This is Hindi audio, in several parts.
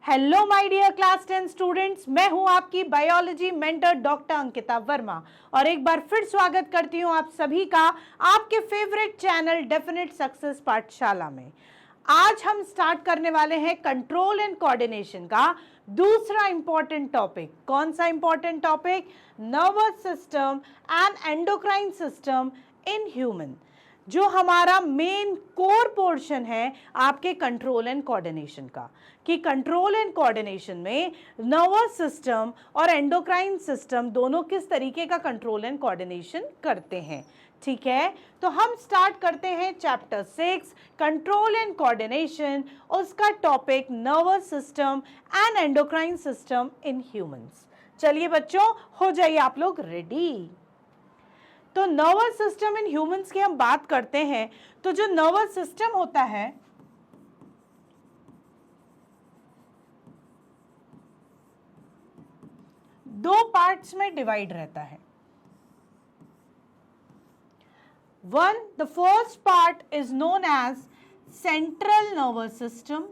Hello my dear class 10 students, मैं हूं आपकी biology mentor doctor Ankita Verma और एक बार फिर स्वागत करती हूं आप सभी का आपके फेवरेट चैनल डेफिनेट सक्सेस पाठशाला में। आज हम स्टार्ट करने वाले हैं कंट्रोल एंड कोऑर्डिनेशन का दूसरा इंपॉर्टेंट टॉपिक। कौन सा important topic? Nervous system and endocrine system in human, जो हमारा मेन कोर पोर्शन है आपके कंट्रोल एंड कोऑर्डिनेशन का, कि कंट्रोल एंड कोऑर्डिनेशन में नर्वस सिस्टम और एंडोक्राइन सिस्टम दोनों किस तरीके का कंट्रोल एंड कोऑर्डिनेशन करते हैं। ठीक है, तो हम स्टार्ट करते हैं चैप्टर 6 कंट्रोल एंड कोऑर्डिनेशन, उसका topic nervous system and endocrine system in humans. चलिए बच्चों, हो जाइए आप लोग रेडी। तो नर्वस सिस्टम इन ह्यूमंस की हम बात करते हैं तो जो नर्वस सिस्टम होता है दो पार्ट्स में डिवाइड रहता है। The first part is known as central nervous system.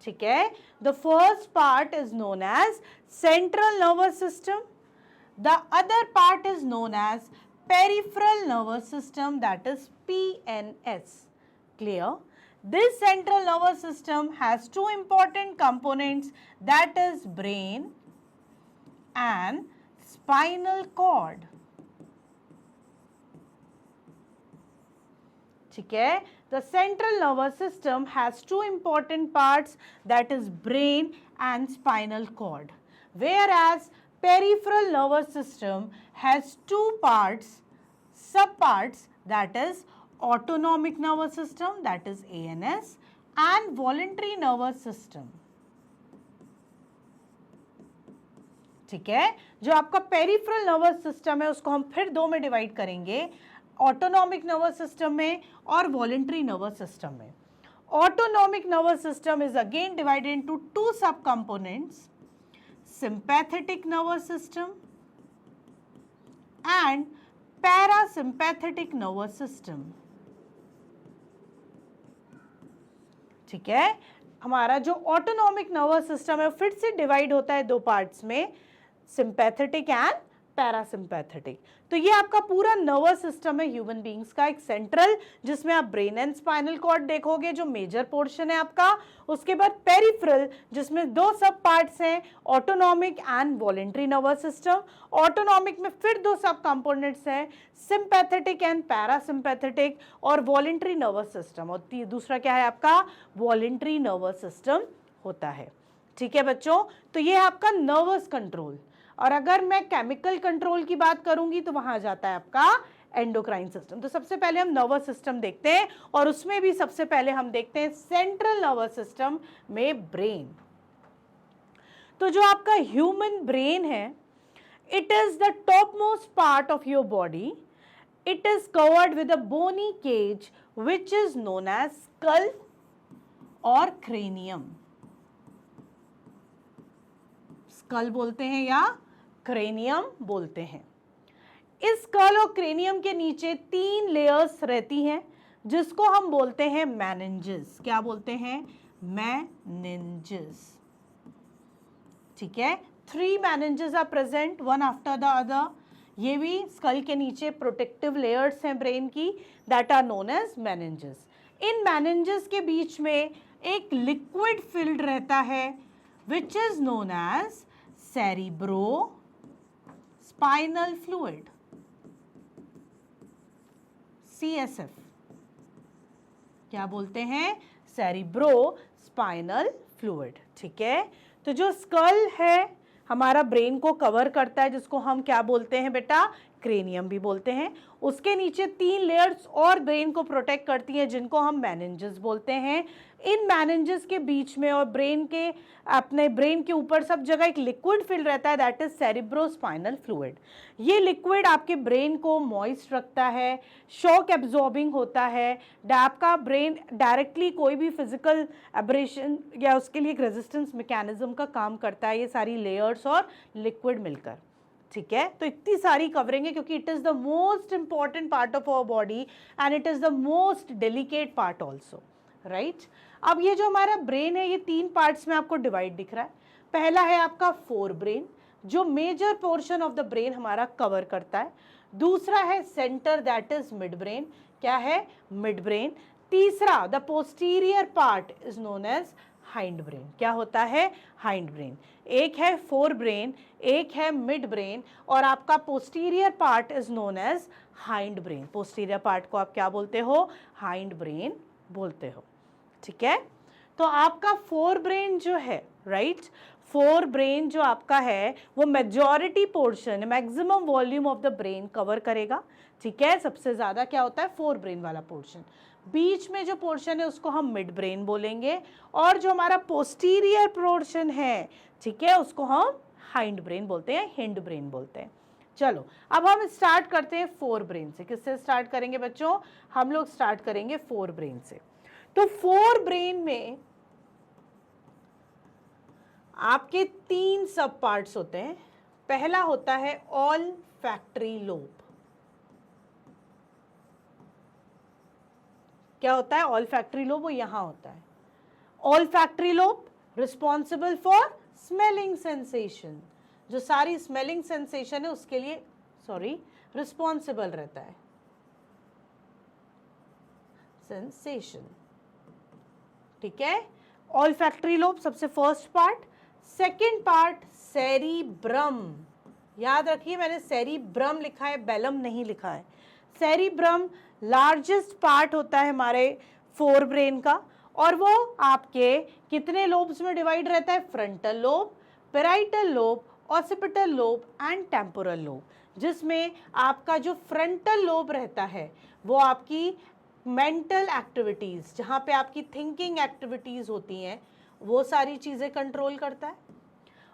ठीक है, the first part is known as central nervous system. The other part is known as peripheral nervous system, that is PNS. Clear? This central nervous system has two important components, that is brain and spinal cord. ठीक है, the central nervous system has two important parts, that is brain and spinal cord, whereas peripheral nervous system has two parts, subparts, that is autonomic nervous system, that is ANS, and voluntary nervous system. ठीक है, जो आपका पेरिफेरल नर्वस सिस्टम है उसको हम फिर दो में डिवाइड करेंगे, ऑटोनॉमिक नर्वस सिस्टम में और वॉलंटरी नर्वस सिस्टम में। Autonomic nervous system is again divided into two सब components, sympathetic nervous system and parasympathetic nervous system. ठीक है, हमारा जो ऑटोनॉमिक नर्वस सिस्टम है फिर से डिवाइड होता है दो पार्ट्स में, सिंपैथेटिक एंड पैरासिम्पैथेटिक। तो ये आपका पूरा नर्वस सिस्टम है ह्यूमन बींग्स का, एक सेंट्रल जिसमें आप ब्रेन एंड स्पाइनल कॉर्ड देखोगे जो मेजर पोर्शन है आपका, उसके बाद पेरिफेरल जिसमें दो सब पार्ट्स हैं, autonomic and voluntary nervous system. Autonomic में फिर दो सब कंपोनेंट्स हैं, सिंपैथेटिक एंड पैरासिम्पैथेटिक, और वॉलंटरी नर्वस सिस्टम, और दूसरा क्या है आपका वॉलंटरी नर्वस सिस्टम होता है। ठीक है बच्चों, तो ये है आपका नर्वस कंट्रोल। और अगर मैं केमिकल कंट्रोल की बात करूंगी तो वहां जाता है आपका एंडोक्राइन सिस्टम। तो सबसे पहले हम नर्वस सिस्टम देखते हैं और उसमें भी सबसे पहले हम देखते हैं सेंट्रल नर्वस सिस्टम में ब्रेन। तो जो आपका ह्यूमन ब्रेन है, it is the top most part of your body. It is covered with a bony cage which is known as skull और क्रेनियम। स्कल बोलते हैं या क्रेनियम बोलते हैं। इस स्कल और क्रेनियम के नीचे तीन लेयर्स रहती हैं जिसको हम बोलते हैं मेनिंजेस। क्या बोलते हैं? मेनिंजेस। ठीक है, 3 meninges are present one after the other. ये भी स्कल के नीचे प्रोटेक्टिव लेयर्स हैं ब्रेन की, that are known as meninges. इन मेनिंजेस के बीच में एक लिक्विड फिल्ड रहता है which is known as cerebro spinal fluid, CSF। क्या बोलते हैं? Cerebro spinal fluid. ठीक है, तो जो स्कल है हमारा ब्रेन को कवर करता है, जिसको हम क्या बोलते हैं बेटा? क्रेनियम भी बोलते हैं। उसके नीचे 3 लेयर्स और ब्रेन को प्रोटेक्ट करती हैं जिनको हम मेनिंजेस बोलते हैं। इन मेनिंजेस के बीच में और ब्रेन के अपने ब्रेन के ऊपर सब जगह एक लिक्विड फिल्ड रहता है, दैट इज सेरिब्रोस्पाइनल फ्लूइड। ये लिक्विड आपके ब्रेन को मॉइस्ट रखता है, शॉक एब्जॉर्बिंग होता है। आपका ब्रेन डायरेक्टली कोई भी फिजिकल एब्रेशन या उसके लिए एक रेजिस्टेंस मैकेनिज्म का काम करता है, ये सारी लेयर्स और लिक्विड मिलकर। ठीक है, तो इतनी सारी कवरिंग है क्योंकि it is the most important part of our body and it is the most delicate part also, right. अब ये जो हमारा ब्रेन है ये 3 पार्ट्स में आपको डिवाइड दिख रहा है। पहला है आपका फोर ब्रेन, जो major portion of the brain हमारा कवर करता है। दूसरा है centre, that is mid brain, क्या है, मिड ब्रेन। तीसरा the posterior part is known as hind brain, क्या होता है, हाइंड ब्रेन। एक है फोर ब्रेन, एक है मिड ब्रेन, और आपका posterior part is known as hind brain. Posterior part को आप क्या बोलते हो, हाइंड ब्रेन बोलते हो, ठीक है। तो आपका फोर ब्रेन जो है, राइट, फोर ब्रेन जो आपका है वो majority portion, maximum volume of the brain cover करेगा, ठीक है। सबसे ज्यादा क्या होता है, फोर ब्रेन वाला पोर्शन। बीच में जो पोर्शन है उसको हम मिड ब्रेन बोलेंगे, और जो हमारा पोस्टीरियर पोर्शन है, ठीक है, उसको हम हाइंड ब्रेन बोलते हैं, हिंड ब्रेन बोलते हैं। चलो अब हम स्टार्ट करते हैं फोर ब्रेन से। किससे स्टार्ट करेंगे बच्चों, हम लोग स्टार्ट करेंगे फोर ब्रेन से। तो फोर ब्रेन में आपके 3 सब पार्ट्स होते हैं। पहला होता है ऑल फैक्ट्री लोब। क्या होता है ऑल फैक्ट्री लोब, वो यहां होता है। All factory lobe responsible for smelling sensation, जो सारी स्मेलिंग सेंसेशन है उसके लिए रिस्पॉन्सिबल रहता है, सेंसेशन, ठीक है। ऑल फैक्ट्री लोब सबसे first part. Second part cerebrum, याद रखिए मैंने सेरिब्रम लिखा है, बेलम नहीं लिखा है। सेरिब्रम लार्जेस्ट पार्ट होता है हमारे फोर ब्रेन का, और वो आपके कितने लोब्स में डिवाइड रहता है, frontal lobe, parietal lobe, occipital lobe and temporal lobe, जिसमें आपका जो फ्रंटल लोब रहता है वो आपकी मेंटल एक्टिविटीज, जहाँ पे आपकी थिंकिंग एक्टिविटीज होती हैं, वो सारी चीजें कंट्रोल करता है।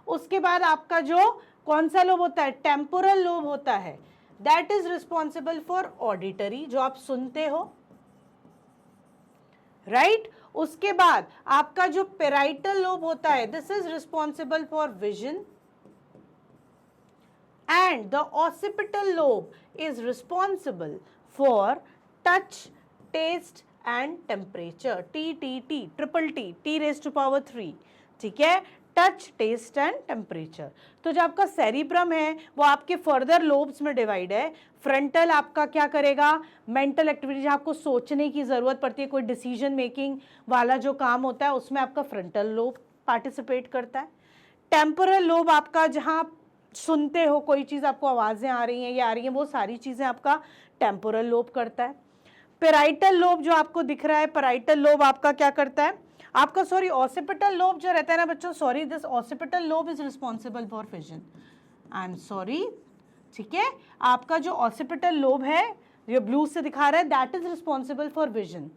उसके बाद आपका जो कौन सा लोब होता है, टेम्पोरल लोब होता है, that is responsible for auditory, जो आप सुनते हो, राइट। उसके बाद आपका जो पैराइटल लोब होता है, this is responsible for vision, and the occipital lobe is responsible for touch, taste and temperature, TTT, triple T raise to power 3, ठीक है, टच, टेस्ट एंड टेम्परेचर। तो जो आपका सेरिब्रम है वो आपके फर्दर लोब्स में डिवाइड है। फ्रंटल आपका क्या करेगा, मेंटल एक्टिविटी, जहाँ आपको सोचने की जरूरत पड़ती है, कोई डिसीजन मेकिंग वाला जो काम होता है उसमें आपका फ्रंटल लोब पार्टिसिपेट करता है। टेम्पोरल लोब आपका जहाँ सुनते हो, कोई चीज़ आपको आवाज़ें आ रही हैं या आ रही हैं, वो सारी चीज़ें आपका टेम्पोरल लोब करता है। पैराइटल लोब जो आपको दिख रहा है, पैराइटल लोब आपका क्या करता है, आपका ऑसिपिटल लोब जो रहता है ना बच्चों, this occipital lobe is responsible for vision, I am sorry, ठीक है। आपका जो ऑसिपिटल लोब है, जो ब्लू से दिखा रहा है, that is responsible for vision,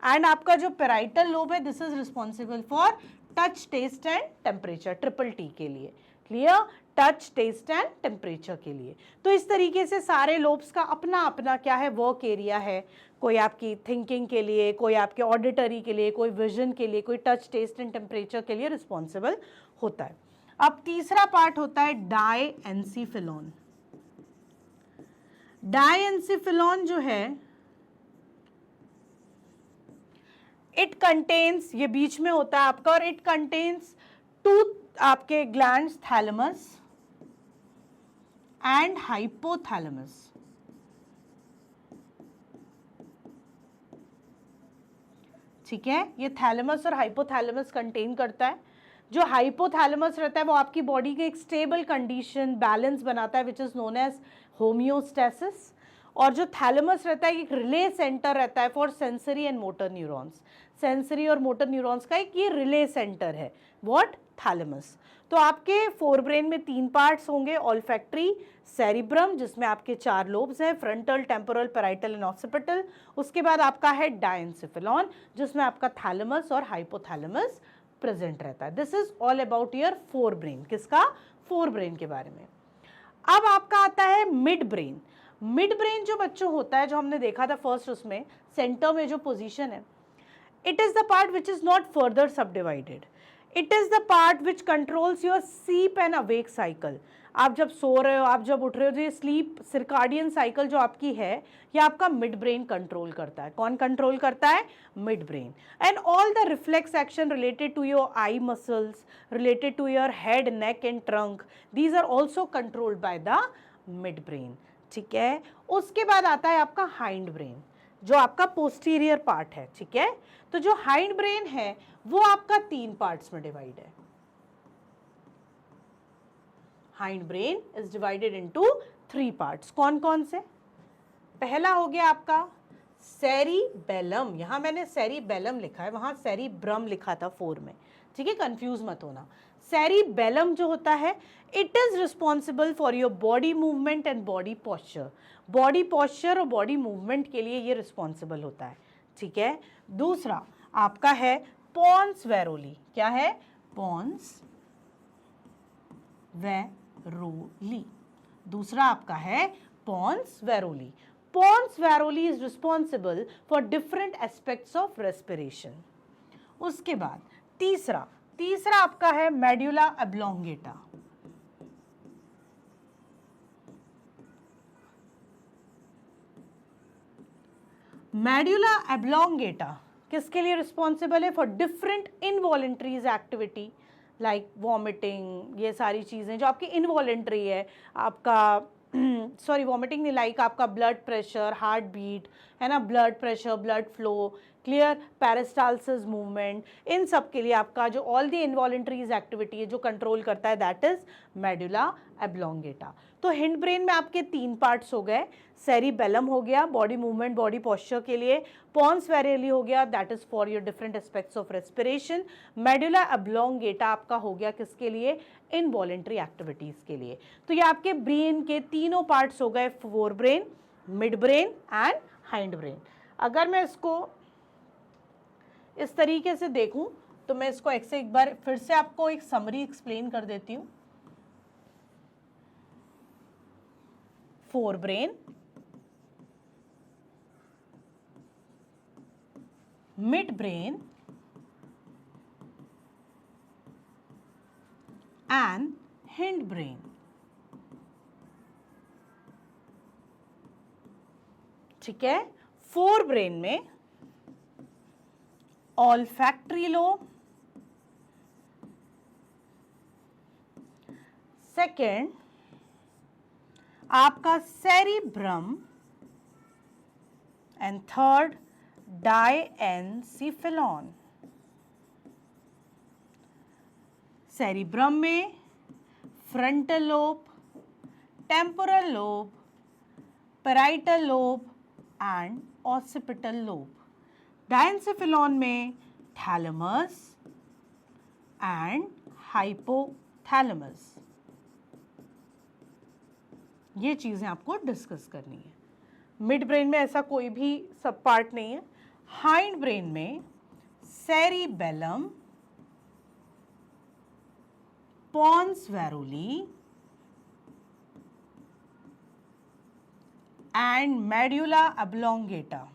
and आपका जो पैराइटल लोब है, this is responsible for touch, taste and temperature, triple T के लिए, clear, touch, taste and temperature के लिए। तो इस तरीके से सारे लोब्स का अपना अपना क्या है, वर्क एरिया है। कोई आपकी थिंकिंग के लिए, कोई आपके ऑडिटरी के लिए, कोई विजन के लिए, कोई टच, टेस्ट एंड टेम्परेचर के लिए रिस्पॉन्सिबल होता है। अब तीसरा पार्ट होता है डायएन्सिफिलॉन। डायएन्सिफिलॉन जो है, इट कंटेन्स, ये बीच में होता है आपका, और इट कंटेन्स 2 आपके ग्लैंड्स, थैलेमस एंड हाइपोथैलेमस, ठीक है। ये थैलेमस और हाइपोथैलेमस कंटेन करता है। जो हाइपोथैलेमस रहता है वो आपकी बॉडी के एक स्टेबल कंडीशन, बैलेंस बनाता है, which is known as homeostasis. और जो थैलेमस रहता है एक रिले सेंटर रहता है for sensory and motor neurons, sensory और मोटर न्यूरॉन्स का एक ये रिले सेंटर है, व्हाट, थैलेमस। तो आपके फोर ब्रेन में 3 पार्ट्स होंगे, ऑल्फैक्टरी, सेरिब्रम जिसमें आपके 4 लोब्स हैं, frontal, temporal, parietal and occipital. उसके बाद आपका है डायएन्सिफिलॉन जिसमें आपका थैलेमस और हाइपोथैलेमस प्रेजेंट रहता है। This is all about your fore brain, किसका, फोर ब्रेन के बारे में। अब आपका आता है मिड ब्रेन। मिड ब्रेन जो बच्चों होता है, जो हमने देखा था फर्स्ट, उसमें सेंटर में जो पोजीशन है, it is the part which is not further subdivided. It is the part which controls your sleep and awake cycle. आप जब सो रहे हो, आप जब उठ रहे हो, जो ये स्लीप सर्काडियन साइकिल जो आपकी है, ये आपका मिड ब्रेन कंट्रोल करता है। कौन कंट्रोल करता है? Mid brain. And all the reflex action related to your eye muscles, related to your head, neck and trunk, these are also controlled by the mid brain. ठीक है, उसके बाद आता है आपका हाइंड ब्रेन, जो आपका पोस्टीरियर पार्ट है। ठीक है, तो जो हाइंड ब्रेन है वो आपका 3 पार्ट्स में डिवाइड है। Hind brain is divided into 3 parts. कौन कौन से? पहला हो गया आपका सेरिबेलम, यहां मैंने सेरिबेलम लिखा है, वहां सेरिब्रम लिखा था 4 में। ठीक है, कंफ्यूज मत होना। सेरिबेलम जो होता है, it is responsible for your body movement and body posture. Body posture और बॉडी मूवमेंट के लिए ये रिस्पॉन्सिबल होता है। ठीक है, दूसरा आपका है पोन्स वेरोली। क्या है? पोन्स वेरोली। दूसरा आपका है pons varolii. Pons varolii is responsible for different aspects of respiration. उसके बाद तीसरा आपका है मेडुला ऑब्लोंगेटा। मेडुला ऑब्लोंगेटा किसके लिए रिस्पॉन्सिबल है? For different involuntaries activity like vomiting, ये सारी चीज़ें जो आपकी इनवॉलेंट्री है, आपका सॉरी वॉमिटिंग नहीं, लाइक आपका ब्लड प्रेशर, हार्ट बीट है ना, blood pressure, blood flow, clear, peristalsis movement, इन सब के लिए आपका जो ऑल द इनवॉलेंट्रीज एक्टिविटी है जो कंट्रोल करता है, दैट इज मेडुला ऑब्लोंगेटा। तो हिंड ब्रेन में आपके 3 पार्ट्स हो गए। सेरिबेलम हो गया बॉडी मूवमेंट, बॉडी पोस्चर के लिए। पोन्स वेरोली हो गया, that is for your different aspects of respiration. Medulla oblongata आपका हो गया किसके लिए? इनवॉलेंट्री एक्टिविटीज के लिए। तो ये आपके ब्रेन के तीनों पार्ट्स हो गए, four brain, mid brain and hind brain. अगर मैं इसको इस तरीके से देखूं तो मैं इसको एक बार फिर से आपको एक समरी एक्सप्लेन कर देती हूं। Fore brain, mid brain and hind brain. ठीक है, फोर ब्रेन में ऑल्फैक्टरी लोब, सेकेंड आपका cerebrum and third diencephalon. Cerebrum में frontal lobe, temporal lobe, parietal lobe and occipital lobe. Diencephalon में थैलेमस एंड हाइपोथैलेमस। ये चीजें आपको डिस्कस करनी है। मिड ब्रेन में ऐसा कोई भी सब पार्ट नहीं है। हाइंड ब्रेन में cerebellum, pons varolii and medulla oblongata.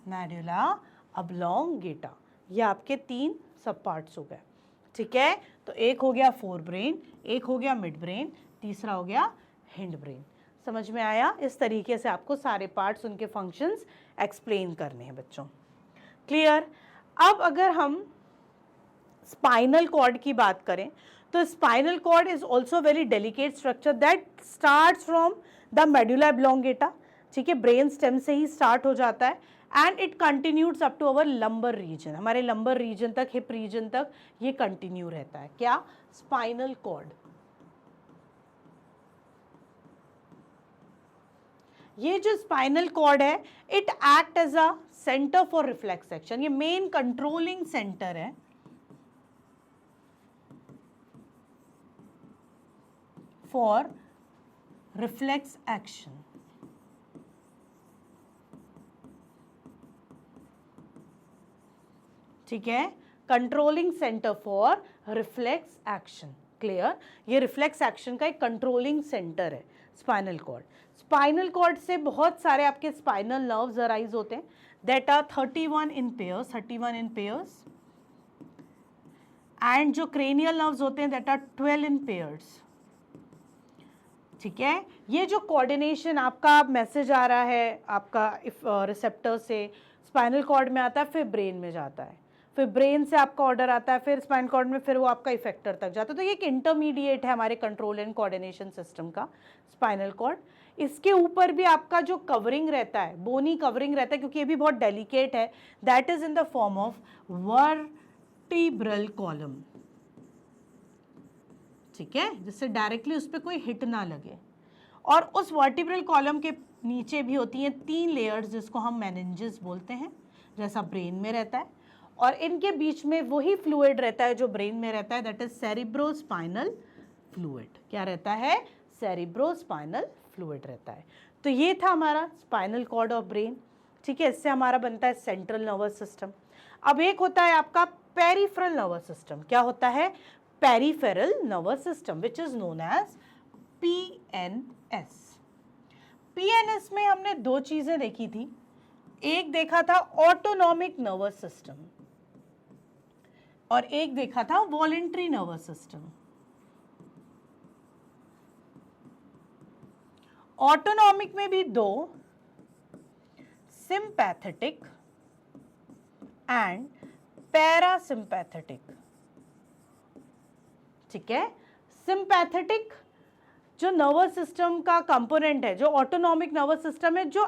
Medulla oblongata, ये आपके 3 सब पार्ट्स हो गए। ठीक है, तो एक हो गया फोर ब्रेन, एक हो गया मिड ब्रेन, तीसरा हो गया हिंड ब्रेन। समझ में आया? इस तरीके से आपको सारे पार्ट्स, उनके फंक्शंस एक्सप्लेन करने हैं बच्चों। क्लियर? अब अगर हम स्पाइनल कॉर्ड की बात करें तो spinal cord is also very delicate structure that starts from the medulla oblongata. ठीक है, ब्रेन स्टेम से ही स्टार्ट हो जाता है and it continues up to our lumbar region, हमारे लंबर रीजन तक, हिप रीजन तक ये कंटिन्यू रहता है। क्या? Spinal cord. ये जो स्पाइनल कॉर्ड है, it act as a centre for reflex action. ये मेन कंट्रोलिंग सेंटर है फॉर रिफ्लेक्स एक्शन। ठीक है, controlling centre for reflex action. Clear? ये रिफ्लेक्स एक्शन का एक कंट्रोलिंग सेंटर है स्पाइनल कॉर्ड। स्पाइनल कॉर्ड से बहुत सारे आपके स्पाइनल नर्व्स अराइज होते हैं, that are 31 in pairs, and जो क्रेनियल नर्व्स होते हैं दैट आर 12 इन पेयर्स। ठीक है, ये जो कोऑर्डिनेशन आपका मैसेज आ रहा है आपका रिसेप्टर से स्पाइनल कॉर्ड में आता है, फिर ब्रेन में जाता है, फिर ब्रेन से आपका ऑर्डर आता है, फिर स्पाइनल कॉर्ड में, फिर वो आपका इफेक्टर तक जाता है। तो ये एक इंटरमीडिएट है हमारे कंट्रोल एंड कोऑर्डिनेशन सिस्टम का स्पाइनल कॉर्ड। इसके ऊपर भी आपका जो कवरिंग रहता है, बोनी कवरिंग रहता है, क्योंकि ये भी बहुत डेलिकेट है, that is in the form of vertebral column. ठीक है, जिससे डायरेक्टली उस पर कोई हिट ना लगे। और उस वर्टिब्रल कॉलम के नीचे भी होती हैं 3 लेयर्स, जिसको हम मेनिंजेस बोलते हैं, जैसा ब्रेन में रहता है। और इनके बीच में वही फ्लूइड रहता है जो ब्रेन में रहता है, दैट इज सेरिब्रोस्पाइनल फ्लूइड। क्या रहता है? सेरिब्रोस्पाइनल फ्लूइड रहता है। तो ये था हमारा स्पाइनल कॉर्ड और ब्रेन। ठीक है, इससे हमारा बनता है सेंट्रल नर्वस सिस्टम। अब एक होता है आपका पेरिफेरल नर्वस सिस्टम। क्या होता है? Peripheral nervous system, which is known as PNS। PNS में हमने 2 चीजें देखी थी। एक देखा था ऑटोनॉमिक नर्वस सिस्टम और एक देखा था वॉलेंट्री नर्वस सिस्टम। ऑटोनॉमिक में भी 2, सिंपैथेटिक एंड पैरासिम्पैथेटिक। ठीक है, सिंपैथेटिक जो नर्वस सिस्टम का कंपोनेंट है, जो ऑटोनॉमिक नर्वस सिस्टम है, जो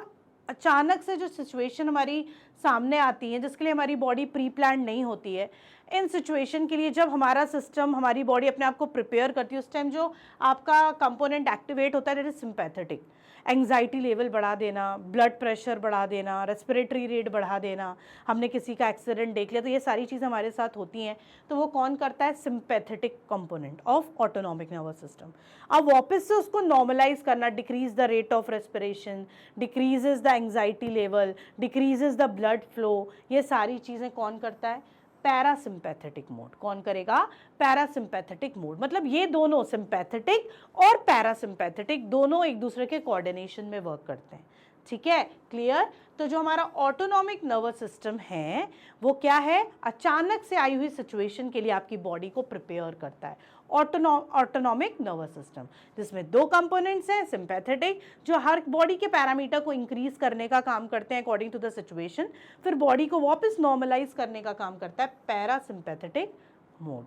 अचानक से जो सिचुएशन हमारी सामने आती है, जिसके लिए हमारी बॉडी प्री प्लान नहीं होती है, इन सिचुएशन के लिए जब हमारा सिस्टम, हमारी बॉडी अपने आप को प्रिपेयर करती है, उस टाइम जो आपका कंपोनेंट एक्टिवेट होता है that is sympathetic. Anxiety level बढ़ा देना, ब्लड प्रेशर बढ़ा देना, रेस्पिरेटरी रेट बढ़ा देना, हमने किसी का एक्सीडेंट देख लिया, तो ये सारी चीज़ें हमारे साथ होती हैं। तो वो कौन करता है? Sympathetic component of autonomic nervous system. अब वापस से उसको नॉर्मलाइज करना, decrease the rate of respiration, decreases the anxiety level, decreases the blood flow, ये सारी चीज़ें कौन करता है? Parasympathetic mode. कौन करेगा? Parasympathetic mode. मतलब ये दोनों, सिंपैथेटिक और पैरासिम्पैथेटिक, दोनों एक दूसरे के कोऑर्डिनेशन में वर्क करते हैं। ठीक है, क्लियर? तो जो हमारा ऑटोनॉमिक नर्वस सिस्टम है वो क्या है? अचानक से आई हुई सिचुएशन के लिए आपकी बॉडी को प्रिपेयर करता है। ऑटोनॉमिक नर्वस सिस्टम, जिसमें 2 कंपोनेंट्स हैं, सिंपैथेटिक जो हर बॉडी के पैरामीटर को इंक्रीज करने का काम करते हैं अकॉर्डिंग टू द सिचुएशन, फिर बॉडी को वापस नॉर्मलाइज करने का काम करता है पैरासिम्पैथेटिक मोड।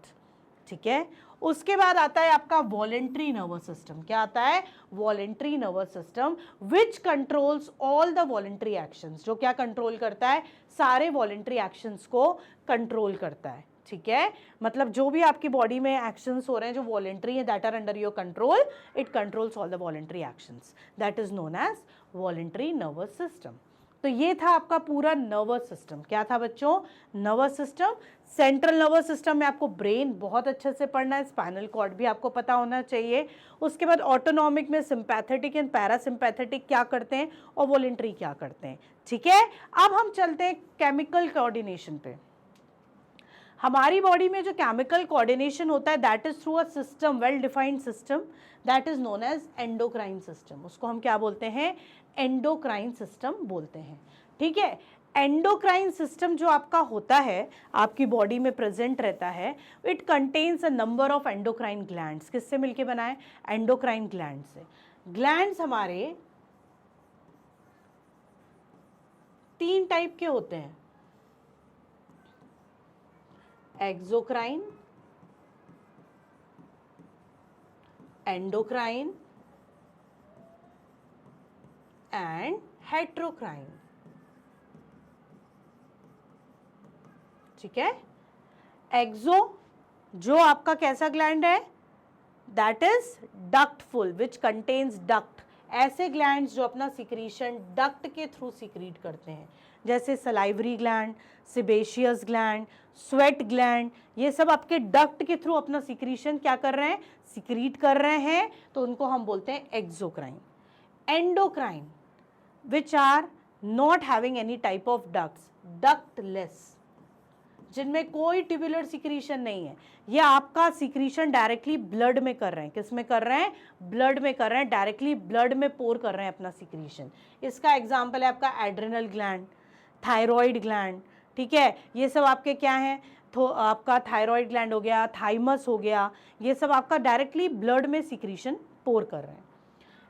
ठीक है, उसके बाद आता है आपका वॉलेंट्री नर्वस सिस्टम। क्या आता है? Voluntary nervous system which controls all the voluntary actions. जो क्या कंट्रोल करता है? सारे वॉलेंट्री एक्शंस को कंट्रोल करता है। ठीक है, मतलब जो भी आपकी बॉडी में एक्शंस हो रहे हैं जो वॉलेंट्री हैं, that are under your control, it controls all the voluntary actions, that is known as voluntary nervous system. तो ये था आपका पूरा नर्वस सिस्टम। क्या था बच्चों? Nervous system. Central nervous system में आपको ब्रेन बहुत अच्छे से पढ़ना है, स्पाइनल कॉर्ड भी आपको पता होना चाहिए। उसके बाद ऑटोनॉमिक में सिंपैथेटिक एंड पैरासिम्पैथेटिक क्या करते हैं और वॉलेंट्री क्या करते हैं। ठीक है, अब हम चलते हैं केमिकल कोऑर्डिनेशन पे। हमारी बॉडी में जो केमिकल कोऑर्डिनेशन होता है that is through a system, well defined system, that is known as endocrine system. उसको हम क्या बोलते हैं? एंडोक्राइन सिस्टम बोलते हैं। ठीक है, एंडोक्राइन सिस्टम जो आपका होता है, आपकी बॉडी में प्रेजेंट रहता है, it contains a number of endocrine glands. किससे मिलके बना है? एंडोक्राइन ग्लैंड से। ग्लैंड्स हमारे 3 टाइप के होते हैं, एक्सोक्राइन, एंडोक्राइन एंड हेट्रोक्राइन। ठीक है, एक्सो जो आपका कैसा ग्लैंड है? That is ductful which contains duct. ऐसे ग्लैंड्स जो अपना सिक्रीशन डक्ट के थ्रू सिक्रीट करते हैं, जैसे salivary gland, sebaceous gland, sweat gland, ये सब आपके डक्ट के थ्रू अपना सिक्रीशन क्या कर रहे हैं? सिक्रीट कर रहे हैं, तो उनको हम बोलते हैं exocrine. Endocrine which are not having any type of ducts, ductless, जिनमें कोई ट्यूबुलर सिक्रीशन नहीं है, ये आपका सिक्रीशन डायरेक्टली ब्लड में कर रहे हैं। किस में कर रहे हैं? ब्लड में कर रहे हैं, डायरेक्टली ब्लड में पोर कर रहे हैं अपना सिक्रीशन। इसका एग्जाम्पल है आपका एड्रिनल ग्लैंड, थायराइड ग्लैंड, ठीक है, ये सब आपके क्या हैं? तो आपका थायराइड ग्लैंड हो गया, थाइमस हो गया, ये सब आपका डायरेक्टली ब्लड में सिक्रीशन पोर कर रहे हैं।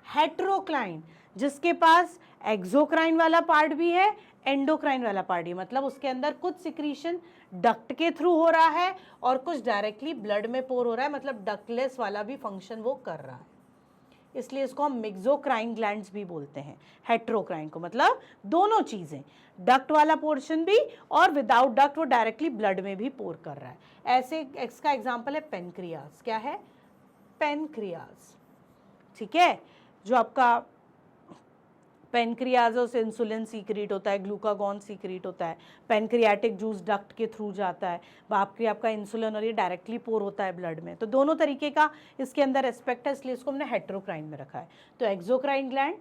हेट्रोक्राइन, जिसके पास एक्सोक्राइन वाला पार्ट भी है, एंडोक्राइन वाला पार्ट भी, मतलब उसके अंदर कुछ सिक्रीशन डक्ट के थ्रू हो रहा है और कुछ डायरेक्टली ब्लड में पोर हो रहा है, मतलब डक्टलेस वाला भी फंक्शन वो कर रहा है, इसलिए इसको हम मिक्सोक्राइन ग्लैंड्स भी बोलते हैं। हेट्रोक्राइन को मतलब दोनों चीजें, डक्ट वाला पोर्शन भी और विदाउट डक्ट वो डायरेक्टली ब्लड में भी पोर कर रहा है। ऐसे इसका एग्जांपल है पेनक्रियाज। क्या है? पेनक्रियाज, ठीक है, जो आपका पेनक्रियाज से इंसुलिन सीक्रेट होता है, ग्लूकागॉन सीक्रेट होता है, पेनक्रियाटिक जूस डक्ट के थ्रू जाता है, आपका इंसुलिन और ये डायरेक्टली पोर होता है ब्लड में। तो दोनों तरीके का इसके अंदर एस्पेक्ट है, इसलिए इसको हमने हेट्रोक्राइन में रखा है। तो एक्सोक्राइन ग्लैंड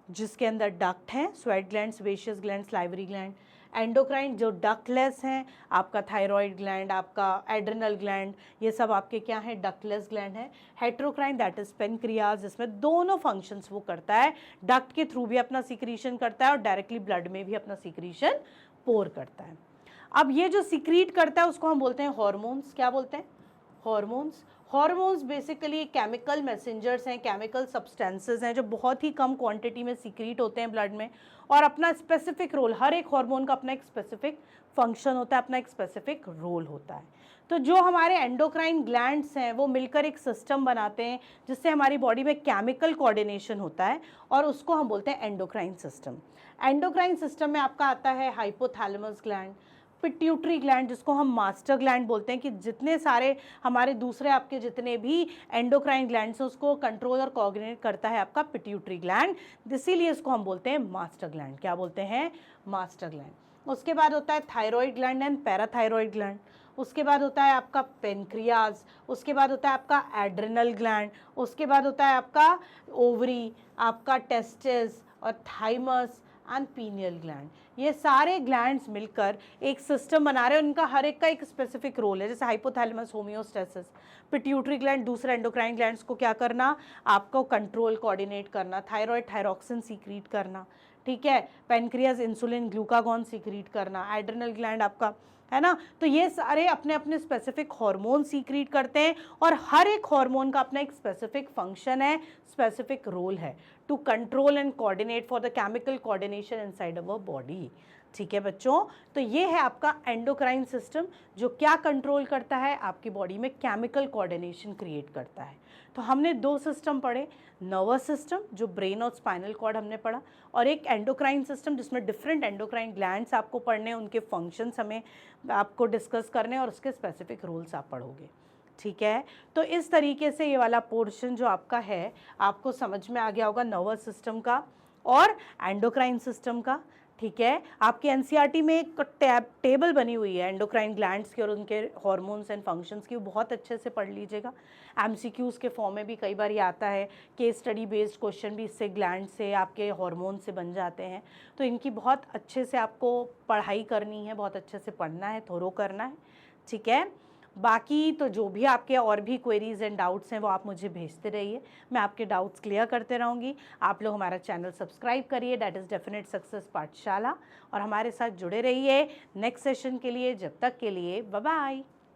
जिसके अंदर डक्ट हैं, sweat gland, sebaceous gland, salivary gland. Endocrine जो डक्टलेस हैं, आपका थायराइड ग्लैंड, आपका एड्रिनल ग्लैंड, ये सब आपके क्या हैं? डक्टलेस ग्लैंड है। हेट्रोक्राइन दैट इज पेनक्रियाज, जिसमें दोनों फंक्शंस वो करता है, डक्ट के थ्रू भी अपना सिक्रीशन करता है और डायरेक्टली ब्लड में भी अपना सिक्रीशन पोर करता है। अब ये जो सिक्रीट करता है उसको हम बोलते हैं हॉर्मोन्स। क्या बोलते हैं? Hormones. Hormones basically chemical messengers हैं, केमिकल सब्सटेंसेस हैं जो बहुत ही कम क्वांटिटी में सिक्रीट होते हैं ब्लड में और अपना स्पेसिफिक रोल, हर एक हार्मोन का अपना एक स्पेसिफिक फंक्शन होता है, अपना एक स्पेसिफिक रोल होता है। तो जो हमारे एंडोक्राइन ग्लैंड्स हैं वो मिलकर एक सिस्टम बनाते हैं जिससे हमारी बॉडी में केमिकल कोऑर्डिनेशन होता है और उसको हम बोलते हैं एंडोक्राइन सिस्टम। एंडोक्राइन सिस्टम में आपका आता है हाइपोथैलेमस ग्लैंड, पिट्यूटरी ग्लैंड जिसको हम मास्टर ग्लैंड बोलते हैं, कि जितने सारे हमारे दूसरे आपके जितने भी एंडोक्राइन ग्लैंड्स हैं उसको कंट्रोल और कोऑर्डिनेट करता है आपका पिट्यूटरी ग्लैंड, इसीलिए इसको हम बोलते हैं मास्टर ग्लैंड। क्या बोलते हैं? Master gland. उसके बाद होता है thyroid gland and parathyroid gland. उसके बाद होता है आपका पेनक्रियाज। उसके बाद होता है आपका एड्रिनल ग्लैंड। उसके बाद होता है आपका ओवरी, आपका टेस्टिस और थाइमस एंड पीनियल ग्लैंड। ये सारे ग्लैंड्स मिलकर एक सिस्टम बना रहे हैं, उनका हर एक का एक स्पेसिफिक रोल है। जैसे हाइपोथैलेमस होमियोस्टेसिस, पिट्यूटरी ग्लैंड दूसरे एंडोक्राइन ग्लैंड्स को क्या करना? आपको कंट्रोल कोऑर्डिनेट करना, थायराइड थायरोक्सिन सीक्रेट करना, ठीक है, पेनक्रियाज इंसुलिन ग्लूकागॉन सीक्रेट करना, एड्रिनल ग्लैंड आपका, है ना। तो ये सारे अपने अपने स्पेसिफिक हार्मोन सीक्रेट करते हैं और हर एक हार्मोन का अपना एक स्पेसिफिक फंक्शन है, स्पेसिफिक रोल है to control and coordinate for the chemical coordination inside our body. ठीक है बच्चों, तो ये है आपका एंडोक्राइन सिस्टम जो क्या कंट्रोल करता है? आपकी बॉडी में केमिकल कोऑर्डिनेशन क्रिएट करता है। तो हमने दो सिस्टम पढ़े, नर्वस सिस्टम जो ब्रेन और स्पाइनल कॉर्ड हमने पढ़ा, और एक एंडोक्राइन सिस्टम जिसमें डिफरेंट एंडोक्राइन ग्लैंड्स आपको पढ़ने, उनके फंक्शंस हमें आपको डिस्कस करने और उसके स्पेसिफिक रूल्स आप पढ़ोगे। ठीक है, तो इस तरीके से ये वाला पोर्शन जो आपका है आपको समझ में आ गया होगा नर्वस सिस्टम का और एंडोक्राइन सिस्टम का। ठीक है, आपके एनसीईआरटी में एक टेबल बनी हुई है एंडोक्राइन ग्लैंड्स की और उनके हार्मोन्स एंड फंक्शंस की, वो बहुत अच्छे से पढ़ लीजिएगा। एमसीक्यूज़ के फॉर्म में भी कई बार ये आता है, केस स्टडी बेस्ड क्वेश्चन भी इससे ग्लैंड से आपके हार्मोन से बन जाते हैं। तो इनकी बहुत अच्छे से आपको पढ़ाई करनी है, बहुत अच्छे से पढ़ना है, थोरो करना है। ठीक है, बाकी तो जो भी आपके और भी क्वेरीज एंड डाउट्स हैं वो आप मुझे भेजते रहिए, मैं आपके डाउट्स क्लियर करते रहूँगी। आप लोग हमारा चैनल सब्सक्राइब करिए, दैट इज़ डेफिनेट सक्सेस पाठशाला, और हमारे साथ जुड़े रहिए नेक्स्ट सेशन के लिए। जब तक के लिए बाय बाय।